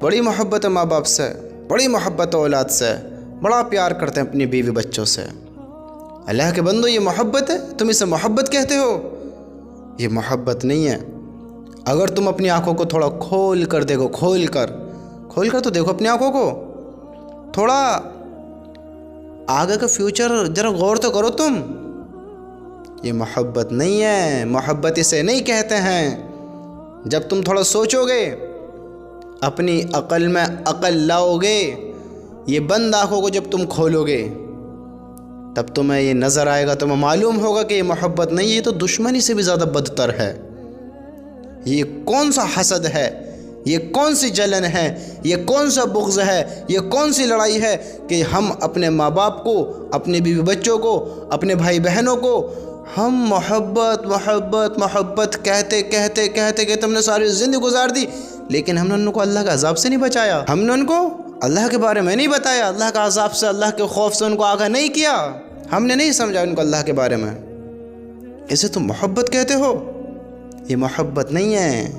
بڑی محبت ہے ماں باپ سے، بڑی محبت ہے اولاد سے، بڑا پیار کرتے ہیں اپنی بیوی بچوں سے۔ اللہ کے بندو، یہ محبت ہے؟ تم اسے محبت کہتے ہو؟ یہ محبت نہیں ہے۔ اگر تم اپنی آنکھوں کو تھوڑا کھول کر دیکھو، کھول کر تو دیکھو اپنی آنکھوں کو، تھوڑا آگے کا فیوچر ذرا غور تو کرو تم۔ یہ محبت نہیں ہے، محبت اسے نہیں کہتے ہیں۔ جب تم تھوڑا سوچو گے، اپنی عقل میں عقل لاؤ گے، یہ بند آنکھوں کو جب تم کھولو گے، تب تمہیں یہ نظر آئے گا، تمہیں معلوم ہوگا کہ یہ محبت نہیں، یہ تو دشمنی سے بھی زیادہ بدتر ہے۔ یہ کون سا حسد ہے، یہ کون سی جلن ہے، یہ کون سا بغض ہے، یہ کون سی لڑائی ہے کہ ہم اپنے ماں باپ کو، اپنے بیوی بچوں کو، اپنے بھائی بہنوں کو ہم محبت محبت محبت کہتے کہتے کہتے کہتے ہم نے ساری زندگی گزار دی، لیکن ہم نے ان کو اللہ کے عذاب سے نہیں بچایا، ہم نے ان کو اللہ کے بارے میں نہیں بتایا، اللہ کے عذاب سے، اللہ کے خوف سے ان کو آگاہ نہیں کیا، ہم نے نہیں سمجھا ان کو اللہ کے بارے میں۔ اسے تم محبت کہتے ہو؟ یہ محبت نہیں ہے،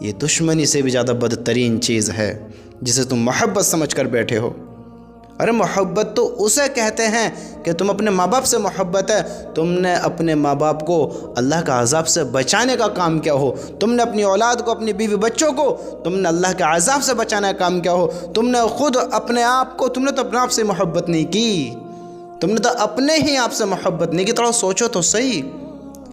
یہ دشمنی سے بھی زیادہ بدترین چیز ہے جسے تم محبت سمجھ کر بیٹھے ہو۔ ارے محبت تو اسے کہتے ہیں کہ تم اپنے ماں باپ سے محبت ہے، تم نے اپنے ماں باپ کو اللہ کا عذاب سے بچانے کا کام کیا ہو، تم نے اپنی اولاد کو، اپنی بیوی بچوں کو تم نے اللہ کے عذاب سے بچانے کا کام کیا ہو، تم نے خود اپنے آپ کو، تم نے تو اپنے آپ سے محبت نہیں کی، تم نے تو اپنے ہی آپ سے محبت نہیں کی۔ تھوڑا سوچو تو صحیح،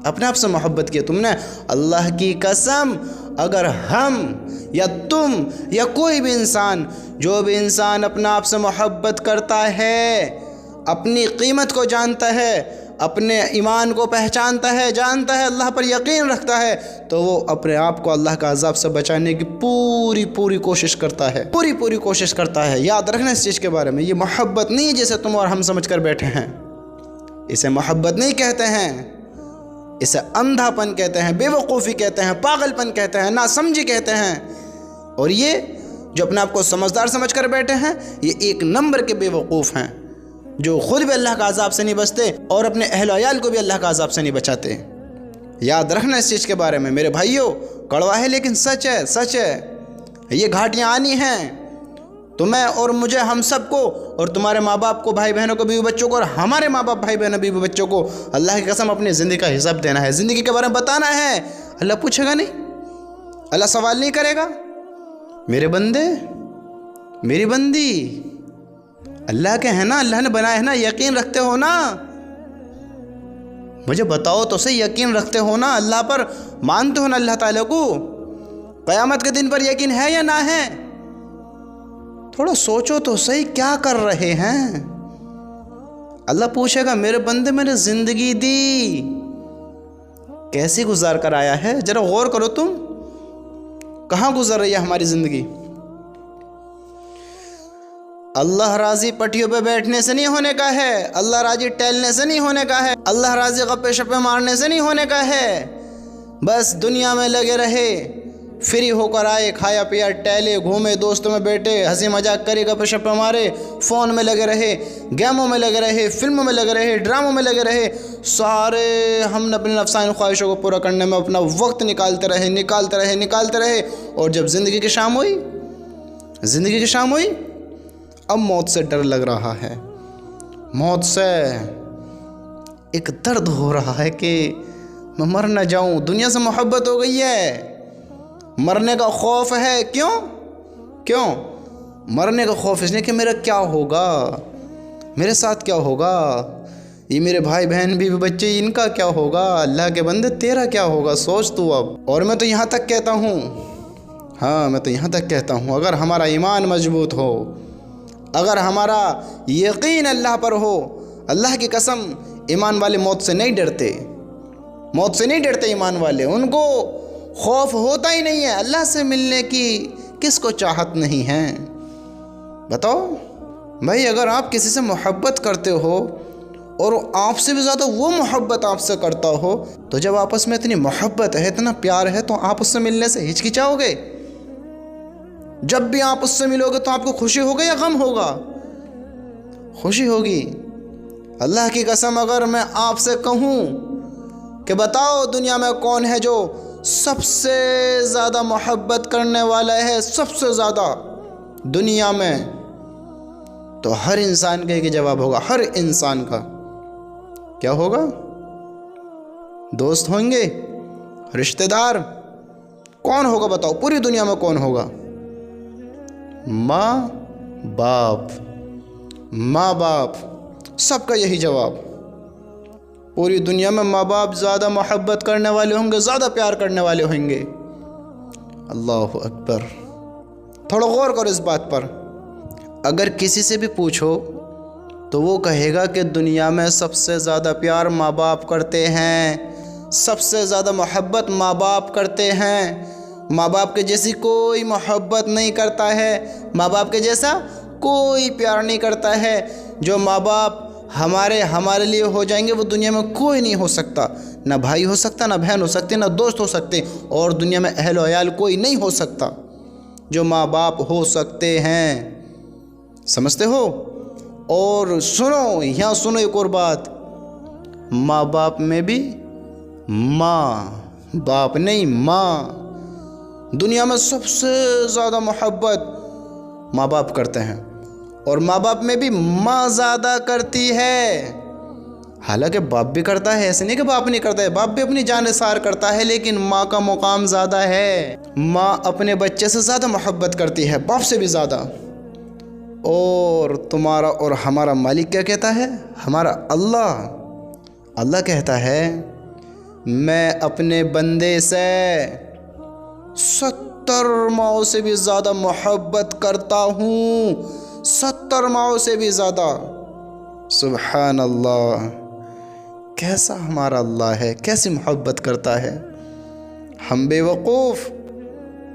اپنے آپ سے محبت کی تم نے؟ اللہ کی قسم، اگر ہم یا تم یا کوئی بھی انسان، جو بھی انسان اپنا آپ سے محبت کرتا ہے، اپنی قیمت کو جانتا ہے، اپنے ایمان کو پہچانتا ہے، جانتا ہے، اللہ پر یقین رکھتا ہے، تو وہ اپنے آپ کو اللہ کا عذاب سے بچانے کی پوری کوشش کرتا ہے، پوری کوشش کرتا ہے۔ یاد رکھنا اس چیز کے بارے میں، یہ محبت نہیں جیسے تم اور ہم سمجھ کر بیٹھے ہیں، اسے محبت نہیں کہتے ہیں، اسے اندھا پن کہتے ہیں، بے وقوفی کہتے ہیں، پاگل پن کہتے ہیں، ناسمجھی کہتے ہیں۔ اور یہ جو اپنے آپ کو سمجھدار سمجھ کر بیٹھے ہیں، یہ ایک نمبر کے بے وقوف ہیں، جو خود بھی اللہ کا عذاب سے نہیں بچتے اور اپنے اہل و عیال کو بھی اللہ کا عذاب سے نہیں بچاتے۔ یاد رکھنا اس چیز کے بارے میں میرے بھائیوں، کڑوا ہے لیکن سچ ہے، سچ ہے۔ یہ گھاٹیاں آنی ہیں تمہیں اور مجھے، ہم سب کو، اور تمہارے ماں باپ کو، بھائی بہنوں کو، بیوی بچوں کو، اور ہمارے ماں باپ، بھائی بہنوں، بیوی بچوں کو اللہ کی قسم اپنی زندگی کا حساب دینا ہے، زندگی کے بارے میں بتانا ہے۔ اللہ پوچھے گا نہیں، اللہ سوال نہیں کرے گا۔ میرے بندے، میری بندی، اللہ کے ہیں نا، اللہ نے بنائے ہیں نا، یقین رکھتے ہو نا؟ مجھے بتاؤ تو صحیح، یقین رکھتے ہو نا اللہ پر؟ مانتے ہو نا اللہ تعالیٰ کو؟ قیامت کے دن پر یقین ہے یا نہ ہے؟ تھوڑا سوچو تو صحیح، کیا کر رہے ہیں؟ اللہ پوچھے گا میرے بندے، میں نے زندگی دی، کیسی گزار کر آیا ہے؟ ذرا غور کرو تم، کہاں گزر رہی ہے ہماری زندگی؟ اللہ راضی پٹیوں پہ بیٹھنے سے نہیں ہونے کا ہے، اللہ راضی ٹہلنے سے نہیں ہونے کا ہے، اللہ راضی گپے شپے مارنے سے نہیں ہونے کا ہے۔ بس دنیا میں لگے رہے، فری ہو کر آئے، کھایا پیا، ٹہلے، گھومے، دوستوں میں بیٹھے، ہنسی مذاق کرے، گپے شپے مارے، فون میں لگے رہے، گیموں میں لگے رہے، فلموں میں لگے رہے، ڈراموں میں لگے رہے، سارے ہم نے اپنی نفسانی خواہشوں کو پورا کرنے میں اپنا وقت نکالتے رہے، اور جب زندگی کی شام ہوئی، اب موت سے ڈر لگ رہا ہے، موت سے ایک درد ہو رہا ہے کہ میں مر نہ جاؤں، دنیا سے محبت ہو گئی ہے، مرنے کا خوف ہے۔ کیوں مرنے کا خوف؟ اس لیے کہ میرا کیا ہوگا، میرے ساتھ کیا ہوگا، یہ میرے بھائی بہن بیوی بچے، ان کا کیا ہوگا؟ اللہ کے بندے تیرا کیا ہوگا؟ سوچ تو اب۔ اور میں تو یہاں تک کہتا ہوں، اگر ہمارا ایمان مضبوط ہو، اگر ہمارا یقین اللہ پر ہو، اللہ کی قسم ایمان والے موت سے نہیں ڈرتے، ایمان والے، ان کو خوف ہوتا ہی نہیں ہے۔ اللہ سے ملنے کی کس کو چاہت نہیں ہے؟ بتاؤ بھائی، اگر آپ کسی سے محبت کرتے ہو اور آپ سے بھی زیادہ وہ محبت آپ سے کرتا ہو، تو جب آپس میں اتنی محبت ہے، اتنا پیار ہے، تو آپ اس سے ملنے سے ہچکچاؤ گے؟ جب بھی آپ اس سے ملو گے تو آپ کو خوشی ہوگی یا غم ہوگا؟ خوشی ہوگی۔ اللہ کی قسم، اگر میں آپ سے کہوں کہ بتاؤ دنیا میں کون ہے جو سب سے زیادہ محبت کرنے والا ہے، سب سے زیادہ، دنیا میں، تو ہر انسان کا ایک جواب ہوگا، ہر انسان کا کیا ہوگا؟ دوست ہوں گے، رشتہ دار، کون ہوگا بتاؤ پوری دنیا میں کون ہوگا؟ ماں باپ، ماں باپ، سب کا یہی جواب۔ پوری دنیا میں ماں باپ زیادہ محبت کرنے والے ہوں گے، زیادہ پیار کرنے والے ہوں گے۔ اللہ اکبر۔ تھوڑا غور کرو اس بات پر۔ اگر کسی سے بھی پوچھو تو وہ کہے گا کہ دنیا میں سب سے زیادہ پیار ماں باپ کرتے ہیں، سب سے زیادہ محبت ماں باپ کرتے ہیں، ماں باپ کے جیسی کوئی محبت نہیں کرتا ہے، ماں باپ کے جیسا کوئی پیار نہیں کرتا ہے۔ جو ماں باپ ہمارے لیے ہو جائیں گے وہ دنیا میں کوئی نہیں ہو سکتا، نہ بھائی ہو سکتا، نہ بہن ہو سکتے، نہ دوست ہو سکتے، اور دنیا میں اہل و عیال کوئی نہیں ہو سکتا جو ماں باپ ہو سکتے ہیں۔ سمجھتے ہو؟ اور سنو، یہاں سنو ایک اور بات، ماں باپ میں بھی ماں باپ نہیں، ماں، دنیا میں سب سے زیادہ محبت ماں باپ کرتے ہیں، اور ماں باپ میں بھی ماں زیادہ کرتی ہے۔ حالانکہ باپ بھی کرتا ہے، ایسے نہیں کہ باپ نہیں کرتا ہے، باپ بھی اپنی جان نثار کرتا ہے، لیکن ماں کا مقام زیادہ ہے۔ ماں اپنے بچے سے زیادہ محبت کرتی ہے، باپ سے بھی زیادہ۔ اور تمہارا اور ہمارا مالک کیا کہتا ہے؟ ہمارا اللہ کہتا ہے میں اپنے بندے سے 70 ماؤں سے بھی زیادہ محبت کرتا ہوں، 70 ماؤں سے بھی زیادہ۔ سبحان اللہ، کیسا ہمارا اللہ ہے، کیسی محبت کرتا ہے۔ ہم بے وقوف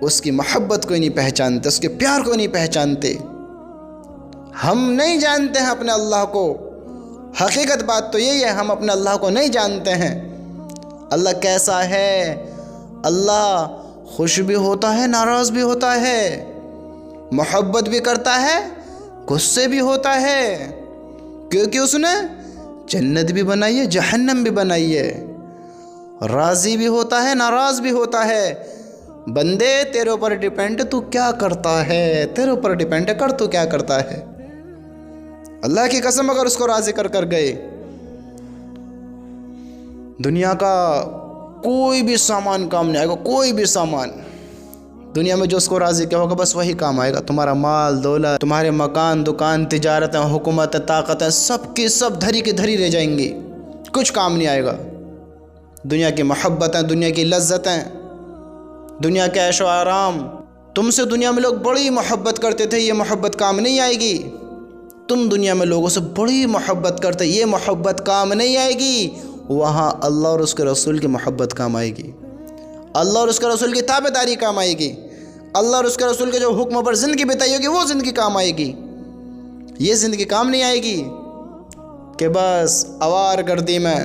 اس کی محبت کو نہیں پہچانتے، اس کے پیار کو نہیں پہچانتے۔ ہم نہیں جانتے ہیں اپنے اللہ کو، حقیقت بات تو یہی ہے، ہم اپنے اللہ کو نہیں جانتے ہیں۔ اللہ کیسا ہے؟ اللہ خوش بھی ہوتا ہے، ناراض بھی ہوتا ہے، محبت بھی کرتا ہے، غصے بھی ہوتا ہے، کیونکہ اس نے جنت بھی بنائی ہے، جہنم بھی بنائی ہے، راضی بھی ہوتا ہے، ناراض بھی ہوتا ہے۔ بندے تیرے اوپر ڈیپینڈ تو کیا کرتا ہے، تیرے اوپر ڈیپینڈ کر تو کیا کرتا ہے۔ اللہ کی قسم اگر اس کو راضی کر گئے، دنیا کا کوئی بھی سامان کام نہیں آئے گا، کوئی بھی سامان دنیا میں جو اس کو راضی کیا ہوگا بس وہی کام آئے گا۔ تمہارا مال دولت، تمہارے مکان دکان، تجارتیں، حکومت، طاقتیں، سب کی سب دھری کی دھری رہ جائیں گی، کچھ کام نہیں آئے گا۔ دنیا کی محبتیں، دنیا کی لذتیں، دنیا کے عیش و آرام، تم سے دنیا میں لوگ بڑی محبت کرتے تھے، یہ محبت کام نہیں آئے گی۔ تم دنیا میں لوگوں سے بڑی محبت کرتے، یہ محبت کام نہیں آئے گی۔ وہاں اللہ اور اس کے رسول کی محبت کام آئے گی، اللہ اور اس کے رسول کی تابعداری کام آئے گی، اللہ اور اس کے رسول کے جو حکم پر زندگی بتائی ہوگی وہ زندگی کام آئے گی۔ یہ زندگی کام نہیں آئے گی کہ بس آوار گردی میں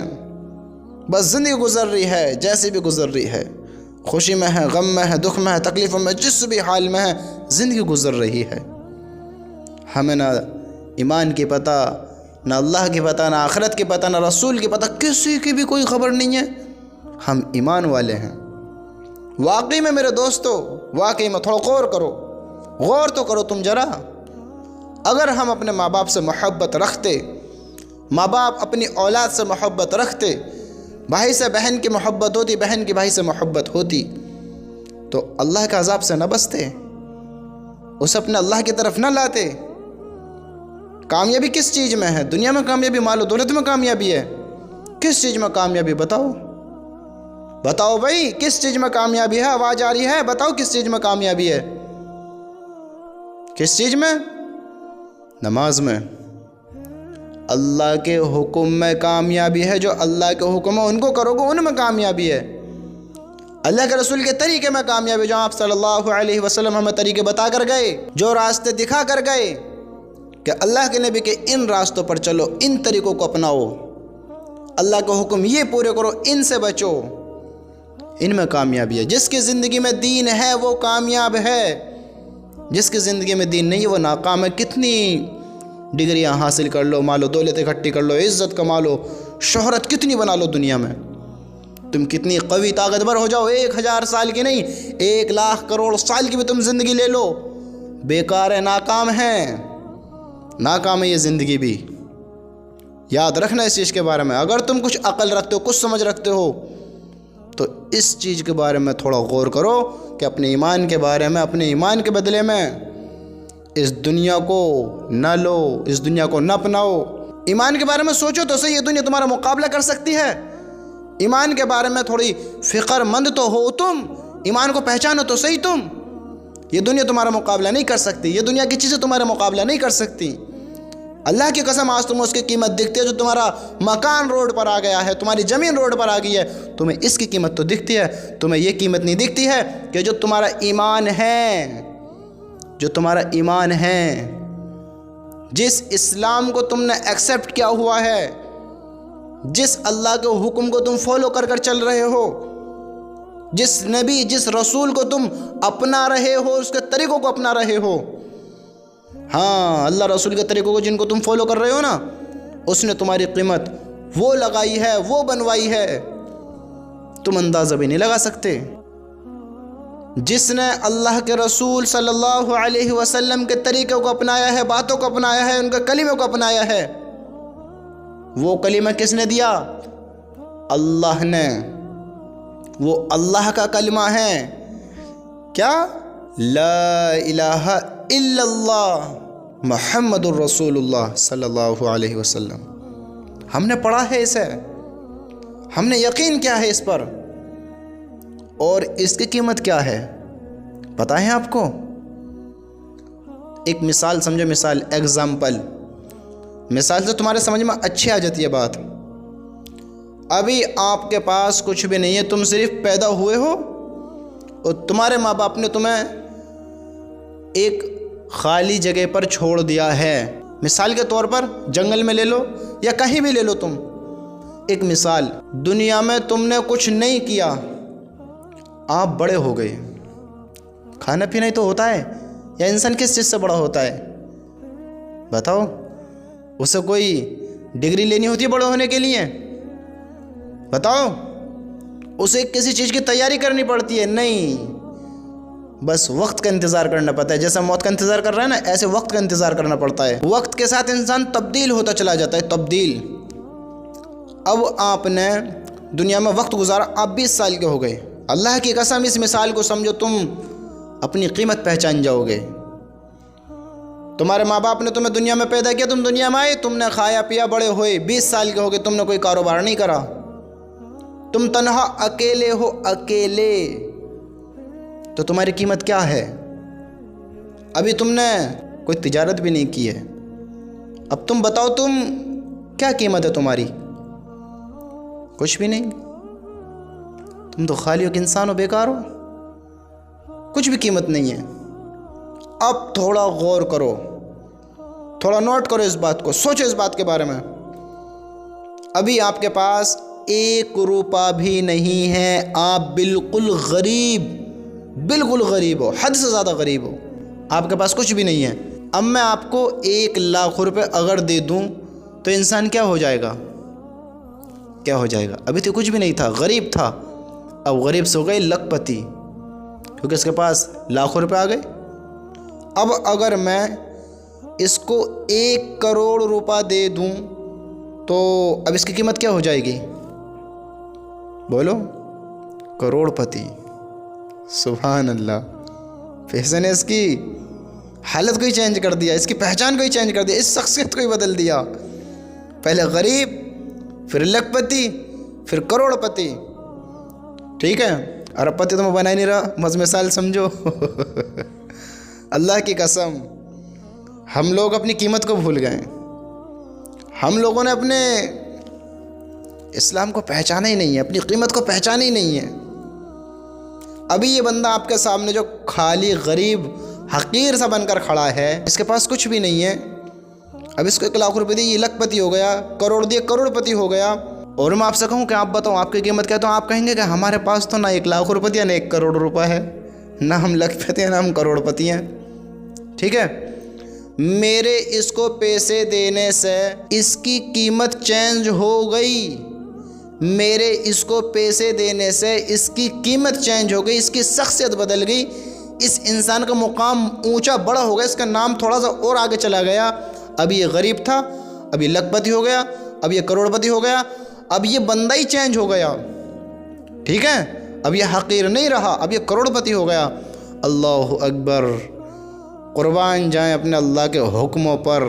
بس زندگی گزر رہی ہے، جیسے بھی گزر رہی ہے، خوشی میں ہے، غم میں ہے، دکھ میں ہے، تکلیفوں میں، جس بھی حال میں ہے زندگی گزر رہی ہے۔ ہمیں نہ ایمان کی پتہ، نہ اللہ کی پتہ، نہ آخرت کی پتہ، نہ رسول کی پتہ، کسی کی بھی کوئی خبر نہیں ہے۔ ہم ایمان والے ہیں واقعی میں میرے دوستو، واقعی میں تھوڑا غور تو کرو تم ذرا۔ اگر ہم اپنے ماں باپ سے محبت رکھتے، ماں باپ اپنی اولاد سے محبت رکھتے، بھائی سے بہن کی محبت ہوتی، بہن کی بھائی سے محبت ہوتی، تو اللہ کے عذاب سے نہ بچتے، اسے اپنے اللہ کی طرف نہ لاتے۔ کامیابی کس چیز میں ہے؟ دنیا میں کامیابی، مال و دولت میں کامیابی ہے؟ کس چیز میں کامیابی؟ بتاؤ بھائی، کس چیز میں کامیابی ہے؟ آواز آ رہی ہے؟ بتاؤ کس چیز میں کامیابی ہے؟ کس چیز میں؟ نماز میں، اللہ کے حکم میں کامیابی ہے۔ جو اللہ کے حکم ہے ان کو کرو گے، ان میں کامیابی ہے۔ اللہ کے رسول کے طریقے میں کامیابی، جو آپ صلی اللہ علیہ وسلم ہمیں طریقے بتا کر گئے، جو راستے دکھا کر گئے کہ اللہ کے نبی کے ان راستوں پر چلو، ان طریقوں کو اپناؤ، اللہ کا حکم یہ پورے کرو، ان سے بچو، ان میں کامیابی ہے۔ جس کی زندگی میں دین ہے وہ کامیاب ہے، جس کی زندگی میں دین نہیں ہے وہ ناکام ہے۔ کتنی ڈگریاں حاصل کر لو، مال و دولت اکٹھی کر لو، عزت کما لو، شہرت کتنی بنا لو دنیا میں، تم کتنی قوی طاقتور ہو جاؤ، 1000 سال کی نہیں، 1,00,000 کروڑ سال کی بھی تم زندگی لے لو، بیکار ہے، ناکام ہے، ناکام ہے یہ زندگی بھی۔ یاد رکھنا اس چیز کے بارے میں، اگر تم کچھ عقل رکھتے ہو، کچھ سمجھ رکھتے ہو، تو اس چیز کے بارے میں تھوڑا غور کرو کہ اپنے ایمان کے بارے میں، اپنے ایمان کے بدلے میں اس دنیا کو نہ لو، اس دنیا کو نہ اپناؤ۔ ایمان کے بارے میں سوچو تو صحیح، یہ دنیا تمہارا مقابلہ کر سکتی ہے؟ ایمان کے بارے میں تھوڑی فکر مند تو ہو تم، ایمان کو پہچانو تو صحیح تم۔ یہ دنیا تمہارا مقابلہ نہیں کر سکتی، یہ دنیا کی چیزیں تمہارا مقابلہ نہیں کر سکتی۔ اللہ کی قسم آج تمہیں اس کی قیمت دکھتی ہے جو تمہارا مکان روڈ پر آ گیا ہے، تمہاری زمین روڈ پر آ گئی ہے، تمہیں اس کی قیمت تو دکھتی ہے، تمہیں یہ قیمت نہیں دکھتی ہے کہ جو تمہارا ایمان ہے، جو تمہارا ایمان ہے، جس اسلام کو تم نے ایکسیپٹ کیا ہوا ہے، جس اللہ کے حکم کو تم فالو کر کر چل رہے ہو، جس نبی، جس رسول کو تم اپنا رہے ہو، اس کے طریقوں کو اپنا رہے ہو۔ ہاں، اللہ رسول کے طریقوں کو جن کو تم فالو کر رہے ہو نا، اس نے تمہاری قیمت وہ لگائی ہے، وہ بنوائی ہے، تم اندازہ بھی نہیں لگا سکتے۔ جس نے اللہ کے رسول صلی اللہ علیہ وسلم کے طریقوں کو اپنایا ہے، باتوں کو اپنایا ہے، ان کے کلمے کو اپنایا ہے، وہ کلمہ کس نے دیا؟ اللہ نے۔ وہ اللہ کا کلمہ ہے، کیا؟ لا الہ الا اللہ محمد الرسول اللہ صلی اللہ علیہ وسلم۔ ہم نے پڑھا ہے اسے، ہم نے یقین کیا ہے اس پر، اور اس کی قیمت کیا ہے پتہ ہے آپ کو؟ ایک مثال سمجھو، مثال، ایگزامپل، مثال سے تمہارے سمجھ میں اچھی آ جاتی ہے بات۔ ابھی آپ کے پاس کچھ بھی نہیں ہے، تم صرف پیدا ہوئے ہو اور تمہارے ماں باپ نے تمہیں ایک خالی جگہ پر چھوڑ دیا ہے۔ مثال کے طور پر جنگل میں لے لو یا کہیں بھی لے لو تم، ایک مثال، دنیا میں تم نے کچھ نہیں کیا، آپ بڑے ہو گئے۔ کھانا پینا ہی تو ہوتا ہے، یا انسان کس چیز سے بڑا ہوتا ہے بتاؤ؟ اسے کوئی ڈگری لینی ہوتی ہے بڑے ہونے کے لیے؟ بتاؤ، اسے کسی چیز کی تیاری کرنی پڑتی ہے؟ نہیں، بس وقت کا انتظار کرنا پڑتا ہے۔ جیسا موت کا انتظار کر رہا ہے نا، ایسے وقت کا انتظار کرنا پڑتا ہے۔ وقت کے ساتھ انسان تبدیل ہوتا چلا جاتا ہے، تبدیل۔ اب آپ نے دنیا میں وقت گزارا، آپ 20 سال کے ہو گئے، اللہ کی قسم اس مثال کو سمجھو، تم اپنی قیمت پہچان جاؤ گے۔ تمہارے ماں باپ نے تمہیں دنیا میں پیدا کیا، تم دنیا میں آئے، تم نے کھایا پیا، بڑے ہوئے، 20 سال کے ہو گئے، تم نے کوئی کاروبار نہیں کرا، تم تنہا اکیلے ہو، اکیلے، تو تمہاری قیمت کیا ہے؟ ابھی تم نے کوئی تجارت بھی نہیں کی ہے، اب تم بتاؤ تم کیا قیمت ہے تمہاری؟ کچھ بھی نہیں، تم تو خالی ہو کہ انسان ہو، بیکار ہو، کچھ بھی قیمت نہیں ہے۔ اب تھوڑا غور کرو، تھوڑا نوٹ کرو اس بات کو، سوچو اس بات کے بارے میں۔ ابھی آپ کے پاس 1 روپیہ بھی نہیں ہے، آپ بالکل غریب، بالکل غریب ہو، حد سے زیادہ غریب ہو، آپ کے پاس کچھ بھی نہیں ہے۔ اب میں آپ کو 1 لاکھ روپے اگر دے دوں تو انسان کیا ہو جائے گا؟ کیا ہو جائے گا؟ ابھی تو کچھ بھی نہیں تھا، غریب تھا، اب غریب سے ہو گئے لکھ پتی، کیونکہ اس کے پاس لاکھوں روپے آ گئے۔ اب اگر میں اس کو 1 کروڑ روپے دے دوں تو اب اس کی قیمت کیا ہو جائے گی؟ بولو، کروڑ پتی۔ سبحان اللہ، پیسے نے اس کی حالت کو ہی چینج کر دیا، اس کی پہچان کو ہی چینج کر دیا، اس شخصیت کو ہی بدل دیا۔ پہلے غریب، پھر لکھ پتی، پھر کروڑ پتی، ٹھیک ہے؟ ارب پتی تو میں بنا ہی نہیں رہا، بس مثال سمجھو۔ اللہ کی قسم ہم لوگ اپنی قیمت کو بھول گئے، ہم لوگوں نے اپنے اسلام کو پہچانا ہی نہیں ہے، اپنی قیمت کو پہچانا ہی نہیں ہے۔ ابھی یہ بندہ آپ کے سامنے جو خالی غریب حقیر سا بن کر کھڑا ہے، اس کے پاس کچھ بھی نہیں ہے، اب اس کو 1 لاکھ روپے دی، یہ لکھ پتی ہو گیا، کروڑ دیے کروڑ پتی ہو گیا۔ اور میں آپ سے کہوں کہ آپ بتاؤ آپ کی قیمت کیا ہے، تو آپ کہیں گے کہ ہمارے پاس تو نہ 1 لاکھ روپے نہ 1 کروڑ روپے ہے، نہ ہم لکھ پتی ہیں نہ ہم کروڑ پتی ہیں، ٹھیک ہے؟ میرے اس کو پیسے دینے سے اس کی قیمت چینج ہو گئی، میرے اس کو پیسے دینے سے اس کی قیمت چینج ہو گئی، اس کی شخصیت بدل گئی، اس انسان کا مقام اونچا بڑا ہو گیا، اس کا نام تھوڑا سا اور آگے چلا گیا. اب یہ غریب تھا، اب یہ لاکھ پتی ہو گیا، اب یہ کروڑ پتی ہو گیا، اب یہ بندہ ہی چینج ہو گیا. ٹھیک ہے، اب یہ حقیر نہیں رہا، اب یہ کروڑ پتی ہو گیا. اللہ اکبر. قربان جائیں اپنے اللہ کے حکموں پر،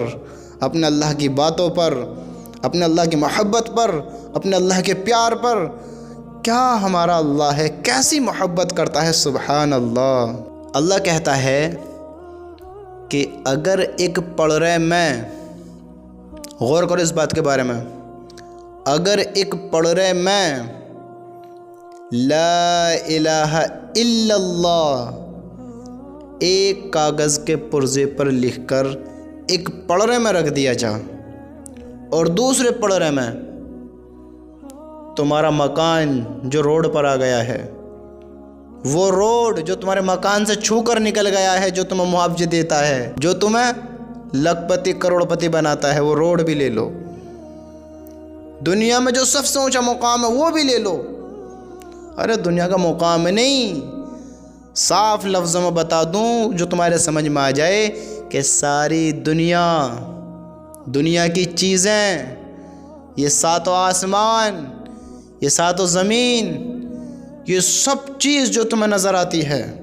اپنے اللہ کی باتوں پر، اپنے اللہ کی محبت پر، اپنے اللہ کے پیار پر. کیا ہمارا اللہ ہے، کیسی محبت کرتا ہے، سبحان اللہ. اللہ کہتا ہے کہ اگر ایک پڑرے میں، غور کرو اس بات کے بارے میں، اگر ایک پڑرے میں لا الہ الا اللہ ایک کاغذ کے پرزے پر لکھ کر ایک پڑرے میں رکھ دیا جا، اور دوسرے پڑرے میں تمہارا مکان جو روڈ پر آ گیا ہے، وہ روڈ جو تمہارے مکان سے چھو کر نکل گیا ہے، جو تمہیں معاوضے دیتا ہے، جو تمہیں لاکھ پتی کروڑ پتی بناتا ہے، وہ روڈ بھی لے لو. دنیا میں جو سب سے اونچا مقام ہے وہ بھی لے لو. ارے دنیا کا مقام نہیں، صاف لفظوں میں بتا دوں جو تمہارے سمجھ میں آ جائے، کہ ساری دنیا کی چیزیں، یہ ساتوں آسمان، یہ ساتوں زمین، یہ سب چیز جو تمہیں نظر آتی ہے،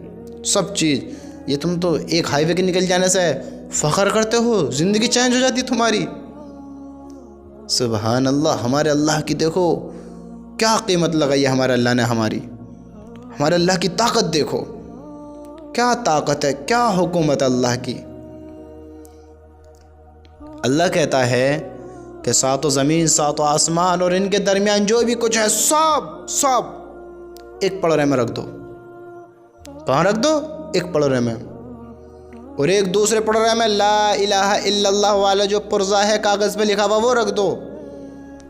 سب چیز، یہ تم تو ایک ہائی وے کے نکل جانے سے فخر کرتے ہو، زندگی چینج ہو جاتی تمہاری. سبحان اللہ. ہمارے اللہ کی دیکھو کیا قیمت لگائی ہے ہمارے اللہ نے. ہمارے اللہ کی طاقت دیکھو، کیا طاقت ہے، کیا حکومت اللہ کی. اللہ کہتا ہے کہ ساتوں زمین، ساتوں آسمان اور ان کے درمیان جو بھی کچھ ہے، سب ایک پڑرے میں رکھ دو. کہاں رکھ دو؟ ایک پڑرے میں. اور ایک دوسرے پڑرے میں لا الہ الا اللہ والا جو پرزہ ہے کاغذ پہ لکھا ہوا، وہ رکھ دو.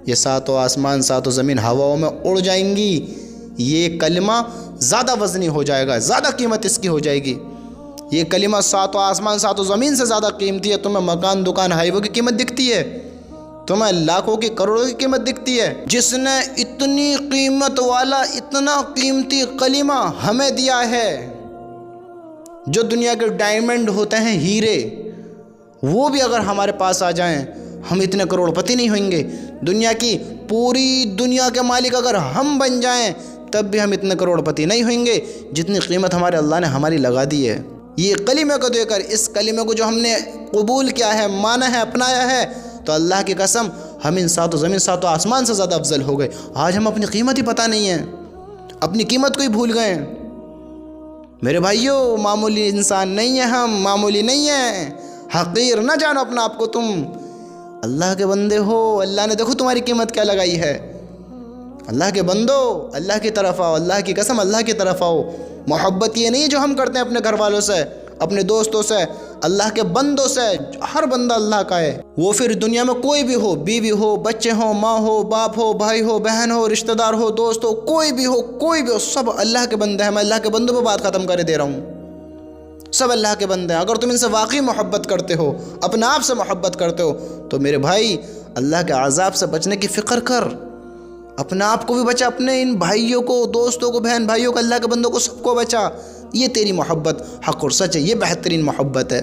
یہ ساتوں آسمان، ساتوں زمین ہواؤں میں اڑ جائیں گی. یہ کلمہ زیادہ وزنی ہو جائے گا، زیادہ قیمت اس کی ہو جائے گی. یہ کلمہ ساتوں آسمان، ساتوں زمین سے زیادہ قیمتی ہے. تمہیں مکان، دکان، ہائی وے کی قیمت دکھتی ہے، تمہیں لاکھوں کی، کروڑوں کی قیمت دکھتی ہے. جس نے اتنی قیمت والا، اتنا قیمتی کلمہ ہمیں دیا ہے، جو دنیا کے ڈائمنڈ ہوتے ہیں، ہیرے، وہ بھی اگر ہمارے پاس آ جائیں، ہم اتنے کروڑ پتی نہیں ہوئیں گے. دنیا کی پوری دنیا کے مالک اگر ہم بن جائیں، تب بھی ہم اتنے کروڑ پتی نہیں ہوئیں گے جتنی قیمت ہمارے اللہ نے ہماری لگا دی ہے. یہ کلمے کو دے کر، اس کلمے کو جو ہم نے قبول کیا ہے، مانا ہے، اپنایا ہے، تو اللہ کی قسم ہم ان ساتوں زمین، ساتوں آسمان سے زیادہ افضل ہو گئے. آج ہم اپنی قیمت ہی پتہ نہیں ہے، اپنی قیمت کو ہی بھول گئے. میرے بھائیوں، معمولی انسان نہیں ہیں ہم، معمولی نہیں ہیں. حقیر نہ جانو اپنا آپ کو. تم اللہ کے بندے ہو، اللہ نے دیکھو تمہاری قیمت کیا لگائی ہے. اللہ کے بندو، اللہ کی طرف آؤ. اللہ کی قسم اللہ کی طرف آؤ. محبت یہ نہیں جو ہم کرتے ہیں اپنے گھر والوں سے، اپنے دوستوں سے. اللہ کے بندوں سے. ہر بندہ اللہ کا ہے. وہ پھر دنیا میں کوئی بھی ہو، بیوی ہو، بچے ہوں، ماں ہو، باپ ہو، بھائی ہو، بہن ہو، رشتہ دار ہو، دوست ہو، کوئی بھی ہو، سب اللہ کے بندے ہیں. میں اللہ کے بندوں پہ بات ختم کر دے رہا ہوں. سب اللہ کے بندے ہیں. اگر تم ان سے واقعی محبت کرتے ہو، اپنے آپ سے محبت کرتے ہو، تو میرے بھائی اللہ کے عذاب سے بچنے کی فکر کر. اپنے آپ کو بھی بچا، اپنے ان بھائیوں کو، دوستوں کو، بہن بھائیوں کو، اللہ کے بندوں کو، سب کو بچا. یہ تیری محبت حق اور سچ ہے. یہ بہترین محبت ہے.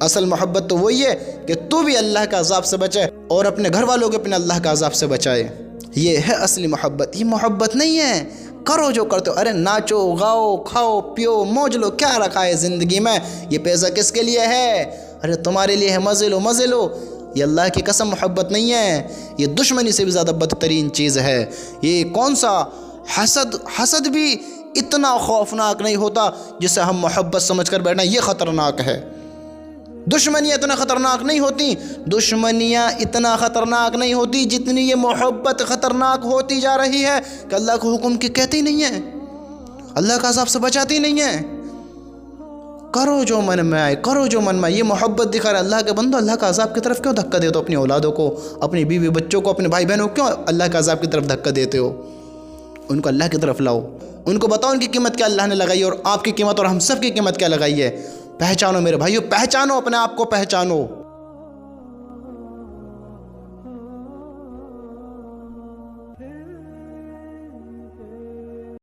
اصل محبت تو وہی ہے کہ تو بھی اللہ کے عذاب سے بچے اور اپنے گھر والوں کو اپنے اللہ کے عذاب سے بچائے. یہ ہے اصلی محبت. یہ محبت نہیں ہے کرو جو کرتے ہو. ارے ناچو، گاؤ، کھاؤ، پیو، موج لو. کیا رکھا ہے زندگی میں؟ یہ پیسہ کس کے لیے ہے؟ ارے تمہارے لیے ہے. مزے لو، مزے لو. یہ اللہ کی قسم محبت نہیں ہے. یہ دشمنی سے بھی زیادہ بدترین چیز ہے. یہ کون سا حسد بھی اتنا خوفناک نہیں ہوتا جسے ہم محبت سمجھ کر بیٹھنا. یہ خطرناک ہے. دشمنیاں اتنا خطرناک نہیں ہوتی. دشمنیاں اتنا خطرناک نہیں ہوتی جتنی یہ محبت خطرناک ہوتی جا رہی ہے کہ اللہ کو حکم کی کہتی نہیں ہے، اللہ کا عذاب سے بچاتی نہیں ہے. کرو جو من میں آئے، کرو جو من میں آئے. یہ محبت دکھا رہا ہے. اللہ کے بندو، اللہ کا عذاب کی طرف کیوں دھکا دیتے ہو؟ اپنی اولادوں کو، اپنی بیوی بچوں کو، اپنے بھائی بہنوں کو کیوں اللہ کے عذاب کی طرف دھکا دیتے ہو؟ ان کو اللہ کی طرف لاؤ. ان کو بتاؤ ان کی قیمت کیا اللہ نے لگائی ہے، اور آپ کی قیمت اور ہم سب کی قیمت کیا لگائی ہے. پہچانو میرے بھائیو، پہچانو اپنے آپ کو، پہچانو.